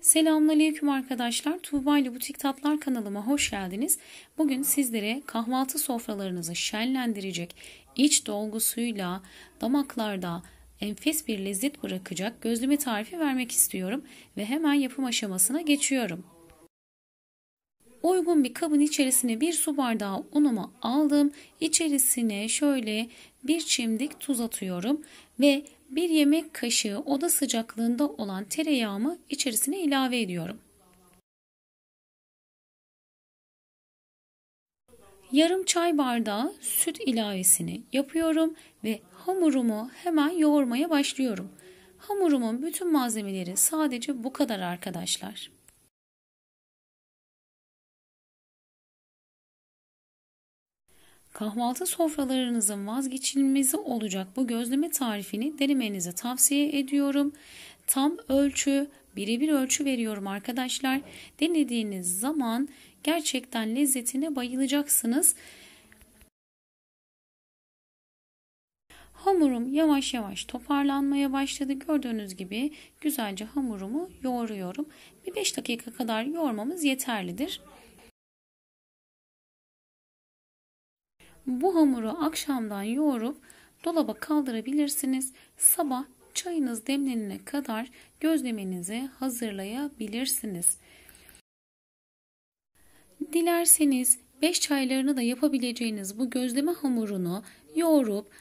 Selamünaleyküm arkadaşlar. Tuğba ile Butik Tatlar kanalıma hoş geldiniz. Bugün sizlere kahvaltı sofralarınızı şenlendirecek, iç dolgusuyla damaklarda enfes bir lezzet bırakacak gözleme tarifi vermek istiyorum ve hemen yapım aşamasına geçiyorum. Uygun bir kabın içerisine bir su bardağı unumu aldım. İçerisine şöyle bir çimdik tuz atıyorum ve bir yemek kaşığı oda sıcaklığında olan tereyağımı içerisine ilave ediyorum. Yarım çay bardağı süt ilavesini yapıyorum ve hamurumu hemen yoğurmaya başlıyorum. Hamurumun bütün malzemeleri sadece bu kadar arkadaşlar. Kahvaltı sofralarınızın vazgeçilmezi olacak bu gözleme tarifini denemenizi tavsiye ediyorum. Tam ölçü, birebir ölçü veriyorum arkadaşlar. Denediğiniz zaman gerçekten lezzetine bayılacaksınız. Hamurum yavaş yavaş toparlanmaya başladı. Gördüğünüz gibi güzelce hamurumu yoğuruyorum. Bir 5 dakika kadar yoğurmamız yeterlidir. Bu hamuru akşamdan yoğurup dolaba kaldırabilirsiniz. Sabah çayınız demlenene kadar gözlemenizi hazırlayabilirsiniz. Dilerseniz 5 çaylarını da yapabileceğiniz bu gözleme hamurunu yoğurup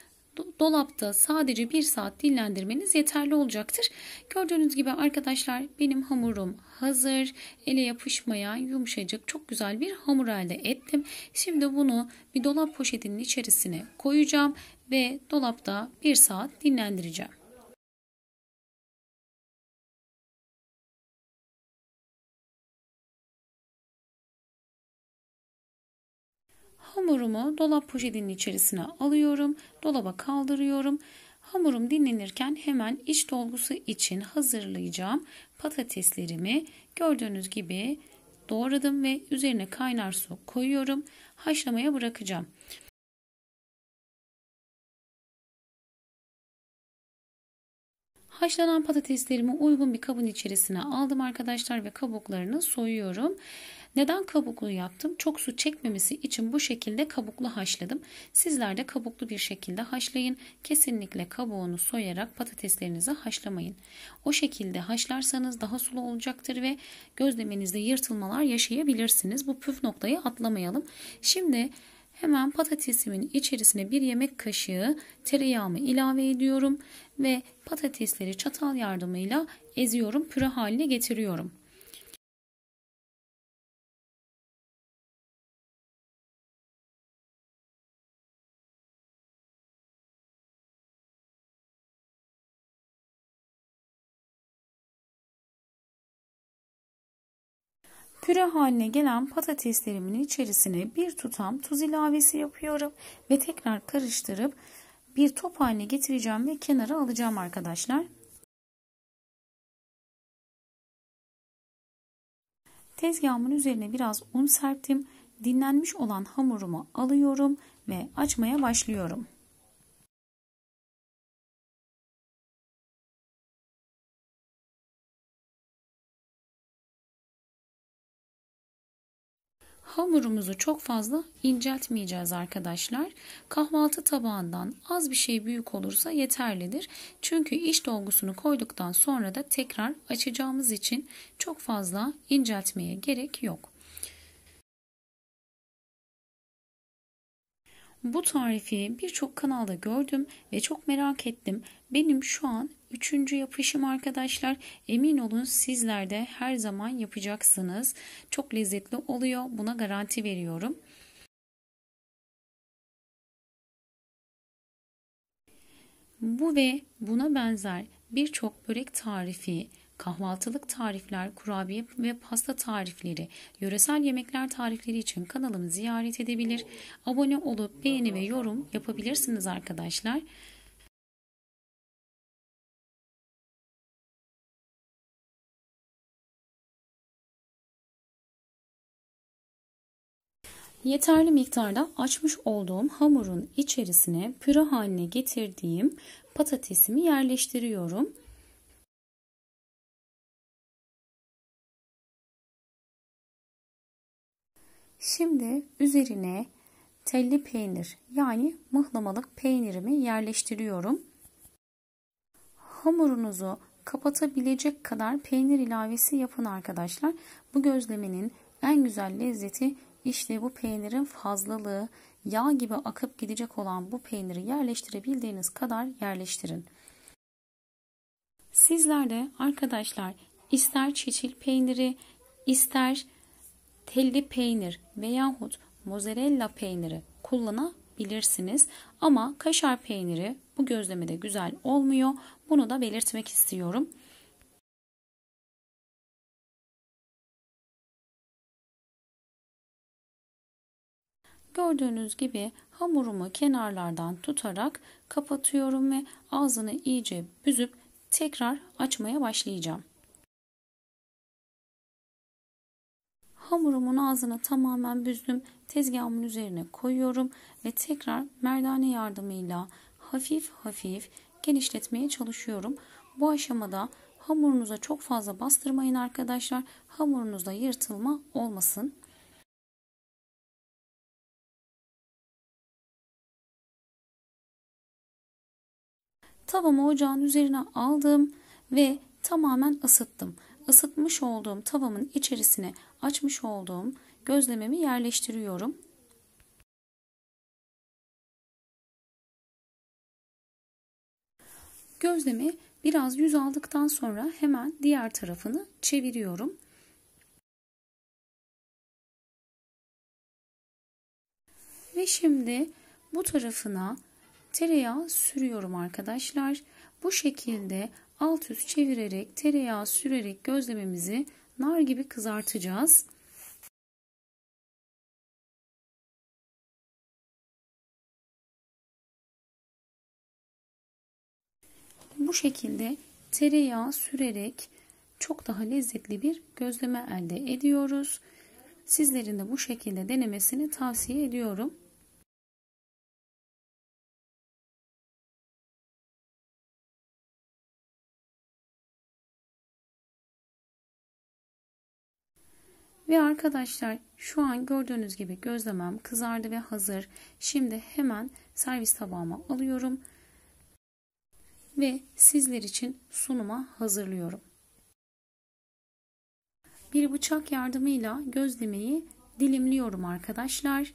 dolapta sadece 1 saat dinlendirmeniz yeterli olacaktır. Gördüğünüz gibi arkadaşlar benim hamurum hazır. Ele yapışmayan yumuşacık çok güzel bir hamur elde ettim. Şimdi bunu bir dolap poşetinin içerisine koyacağım ve dolapta 1 saat dinlendireceğim. Hamurumu dolap poşetinin içerisine alıyorum. Dolaba kaldırıyorum. Hamurum dinlenirken hemen iç dolgusu için hazırlayacağım patateslerimi gördüğünüz gibi doğradım ve üzerine kaynar su koyuyorum. Haşlamaya bırakacağım. Haşlanan patateslerimi uygun bir kabın içerisine aldım arkadaşlar ve kabuklarını soyuyorum. Neden kabuklu yaptım? Çok su çekmemesi için bu şekilde kabuklu haşladım. Sizler de kabuklu bir şekilde haşlayın. Kesinlikle kabuğunu soyarak patateslerinizi haşlamayın. O şekilde haşlarsanız daha sulu olacaktır ve gözlemenizde yırtılmalar yaşayabilirsiniz. Bu püf noktayı atlamayalım. Şimdi hemen patatesimin içerisine bir yemek kaşığı tereyağımı ilave ediyorum ve patatesleri çatal yardımıyla eziyorum, püre haline getiriyorum. Püre haline gelen patateslerimin içerisine bir tutam tuz ilavesi yapıyorum ve tekrar karıştırıp bir top haline getireceğim ve kenara alacağım arkadaşlar. Tezgahımın üzerine biraz un serptim. Dinlenmiş olan hamurumu alıyorum ve açmaya başlıyorum. Hamurumuzu çok fazla inceltmeyeceğiz arkadaşlar. Kahvaltı tabağından az bir şey büyük olursa yeterlidir. Çünkü iç dolgusunu koyduktan sonra da tekrar açacağımız için çok fazla inceltmeye gerek yok. Bu tarifi birçok kanalda gördüm ve çok merak ettim. Benim şu an 3. yapışım arkadaşlar. Emin olun sizler de her zaman yapacaksınız. Çok lezzetli oluyor. Buna garanti veriyorum. Bu ve buna benzer birçok börek tarifi, kahvaltılık tarifler, kurabiye ve pasta tarifleri, yöresel yemekler tarifleri için kanalımı ziyaret edebilir. Abone olup beğeni ve yorum yapabilirsiniz arkadaşlar. Yeterli miktarda açmış olduğum hamurun içerisine püre haline getirdiğim patatesimi yerleştiriyorum. Şimdi üzerine telli peynir yani mıhlamalık peynirimi yerleştiriyorum. Hamurunuzu kapatabilecek kadar peynir ilavesi yapın arkadaşlar. Bu gözlemenin en güzel lezzeti işte bu peynirin fazlalığı. Yağ gibi akıp gidecek olan bu peyniri yerleştirebildiğiniz kadar yerleştirin. Sizler de arkadaşlar ister çiçil peyniri, ister telli peynir veyahut mozzarella peyniri kullanabilirsiniz. Ama kaşar peyniri bu gözlemede güzel olmuyor. Bunu da belirtmek istiyorum. Gördüğünüz gibi hamurumu kenarlardan tutarak kapatıyorum ve ağzını iyice büzüp tekrar açmaya başlayacağım. Hamurumun ağzını tamamen büzdüm. Tezgahımın üzerine koyuyorum ve tekrar merdane yardımıyla hafif hafif genişletmeye çalışıyorum. Bu aşamada hamurunuza çok fazla bastırmayın arkadaşlar. Hamurunuzda yırtılma olmasın. Tavamı ocağın üzerine aldım ve tamamen ısıttım. Isıtmış olduğum tavamın içerisine açmış olduğum gözlememi yerleştiriyorum. Gözlemi biraz yüz aldıktan sonra hemen diğer tarafını çeviriyorum. Ve şimdi bu tarafına tereyağı sürüyorum arkadaşlar. Bu şekilde alt üst çevirerek tereyağı sürerek gözlememizi nar gibi kızartacağız. Bu şekilde tereyağı sürerek çok daha lezzetli bir gözleme elde ediyoruz. Sizlerin de bu şekilde denemesini tavsiye ediyorum. Ve arkadaşlar şu an gördüğünüz gibi gözlemem kızardı ve hazır. Şimdi hemen servis tabağıma alıyorum ve sizler için sunuma hazırlıyorum. Bir bıçak yardımıyla gözlemeyi dilimliyorum arkadaşlar.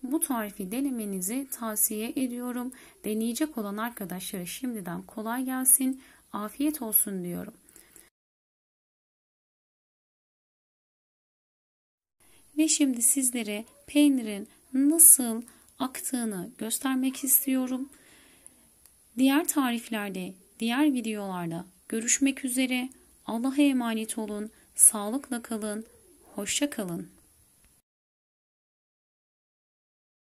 Bu tarifi denemenizi tavsiye ediyorum. Deneyecek olan arkadaşlara şimdiden kolay gelsin, afiyet olsun diyorum. Ve şimdi sizlere peynirin nasıl aktığını göstermek istiyorum. Diğer tariflerde, diğer videolarda görüşmek üzere. Allah'a emanet olun. Sağlıkla kalın. Hoşça kalın.